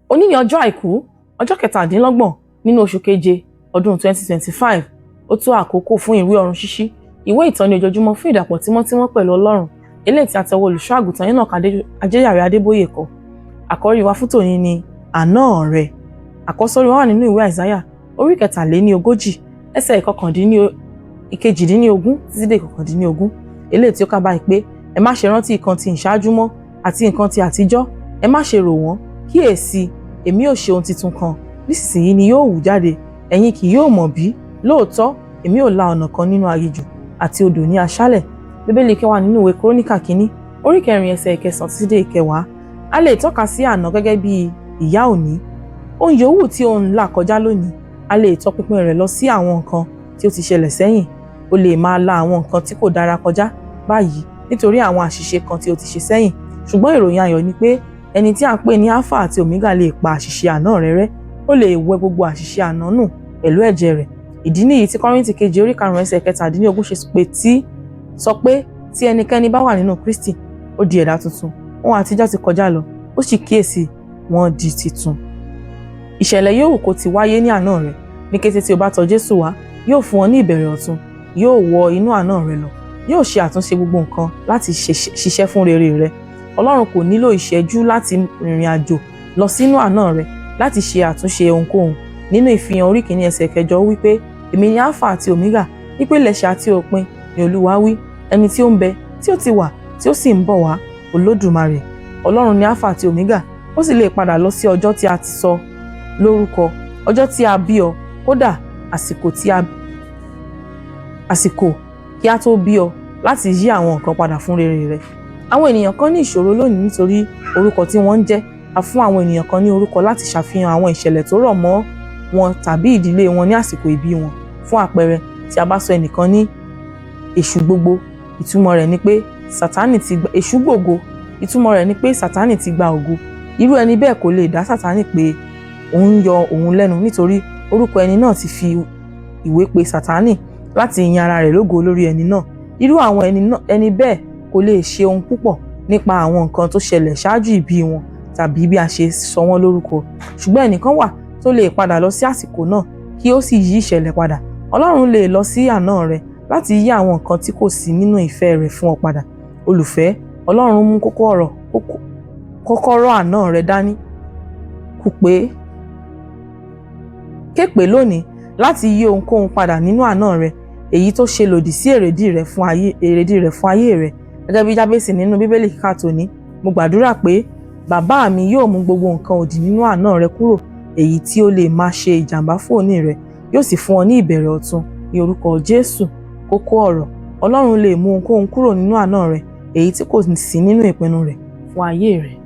Òní ni ọjọ́ àìkú, ọjọ́ 17 nínú oṣù keje ọdún 2025. Ó tó àkókò fún ìwé ọ̀run ṣíṣí, ìwé ìtọ́ni ojoojúmọ́ fún ìdàpọ̀ tímọ́tímọ́ pẹ̀lú Ọlọ́run, eléyìí tí a tọwọ́ olùṣọ́ àgùntàn Enoch Ajéyàrè Adébóyè kọ. Àkọ́rí wa fún tòní ni àná rẹ. Àkọ́sórí wa wà nínú ìwé Àìsáyà orí 43 ẹsẹ̀ ìkejìdínlógún títí dé ìkọkàndínlógún, eléyìí tí ó kà báyìí pé ẹ má ṣe rántí nǹkan ti ìṣáájú mọ́ àti nǹkan ti àtijọ́, ẹ má ṣe rò wọ́n, kíyèsí èmi ò ṣe ohun titun kan, nísinsìnyí ni yóò hù jáde, ẹ̀yin kì yóò mọ̀ bí? Lóòótọ́ èmi ò la ọ̀nà kan nínú aginjù àti odò ní aṣálẹ̀. Bíbélì kẹwàá nínú ìwé Króníkà kínní orí 4 ẹsẹ̀ 9 títí dé 10. A lè tọ́ka sí àná gẹ́gẹ́ bí ìyá òní. Ohun yòówù tí ó ń là kọjá lónìí, a lè tọpinpin rẹ̀ lọ sí àwọn nǹkan tí ó ti ṣẹlẹ̀ sẹ́yìn. O lè máa la àwọn nǹkan tí kò dára kọjá báyìí nítorí àwọn àṣìṣe kan tí ó ti ṣe sẹ́yìn. Ṣùgbọ́n ìròyìn ayọ̀ ni pé ẹni tí a ń pè ní Alpha àti Omega lè pa àṣìṣe àná rẹ rẹ́. Ó lè wẹ gbogbo àṣìṣe àná nù pẹ̀lú ẹ̀jẹ̀ rẹ̀. Ìdí nìyí tí Kọ́ríńtì kejì orí 5 ẹsẹ̀ 17 sọ pé tí ẹnikẹ́ni bá wà nínú Kristi, ó di ẹ̀dá tuntun. Ohun àtijọ́ ti kọjá lọ, ó sì kíyèsí wọ́n di titun. Ìṣẹ̀lẹ̀ yòówù kó ti wáyé ní àná rẹ, ní kété tí o bá tọ̀ Jésù wá, yóò fún ọ ní ìbẹ̀rẹ̀ ọ̀tun, yóò wọ inú àná rẹ lọ, yóò ṣe àtúnṣe gbogbo nǹkan láti ṣiṣẹ́ fún rere rẹ. Ọlọ́run kò nílò ìṣẹ́jú láti rìnrìn àjò lọ sínú àná rẹ láti ṣe àtúnṣe ohunkóhun. Nínú Ìfihàn orí 1 ẹsẹ̀ 8 wípé èmi ni Alpha àti Omega, ìpilẹ̀ṣẹ̀ àti òpin ni Olúwa wí, ẹni tí ó ń bẹ, tí ó ti wà, tí ó sì ń bọ̀ wá, Olódùmarè. Ọlọ́run ni Alpha àti Omega, ó sì lè padà lọ sí ọjọ́ tí a ti sọ lórúkọ, ọjọ́ tí a bí ọ, kódà àsìkò kí a tó bí ọ, láti yí àwọn nǹkan padà fún rere rẹ. Àwọn ènìyàn kan ní ìṣòro lónìí nítorí orúkọ tí wọ́n ń jẹ́. A fún àwọn ènìyàn kan ní orúkọ láti ṣàfihàn àwọn ìṣẹ̀lẹ̀ tó rọ̀ mọ́ wọn tàbí ìdílé wọn ní àsìkò ìbí wọn. Fún àpẹẹrẹ, tí a bá sọ ẹnìkan ní èṣù gbogbo, ìtumọ̀ rẹ̀ ni pé èṣù gbogbo, ìtumọ̀ rẹ̀ ni pé Sátánì ti gba ògo. Irú ẹni bẹ́ẹ̀ kò lè dá Sátánì pé òun yọ òun lẹ́nu, nítorí orúkọ ẹni náà ti fi ìwé pe Sátánì láti yin ara rẹ̀ lógo lórí ẹni náà. Irú àwọn ẹni bẹ́ẹ̀ kò lè ṣe ohun púpọ̀ nípa àwọn nǹkan tó ṣẹlẹ̀ ṣáájú ìbí wọn tàbí bí a ṣe sọ wọ́n lórúkọ. Ṣùgbọ́n ẹnìkan wà tó lè padà lọ sí àsìkò náà kí ó sì yí ìṣẹ̀lẹ̀ padà. Ọlọ́run lè lọ sí àná rẹ láti yí àwọn nǹkan tí kò sí nínú ìfẹ́ rẹ̀ fún ọ padà. Olùfẹ́, Ọlọ́run mú kọ́kọ́rọ́ àná rẹ dání. Képe lónìí láti yí ohunkóhun padà nínú àná rẹ, èyí tó ṣe lòdì sí èrèdí rẹ fún ayé rẹ. Gẹ́gẹ́ bí Jábésì nínú Bíbélì kíkà tòní, mo gbàdúrà pé bàbá mi yóò mú gbogbo nǹkan òdì nínú àná rẹ kúrò, èyí tí ó lè máa ṣe ìjàmbá fún òní rẹ, yóò sì fún ọ ní ìbẹ̀rẹ̀ ọ̀tun ní orúkọ Jésù. Kókó ọ̀rọ̀: Ọlọ́run lè mú ohunkóhun kúrò nínú àná rẹ, èyí tí kò sí nínú ìpinnu rẹ̀ fún ayé rẹ.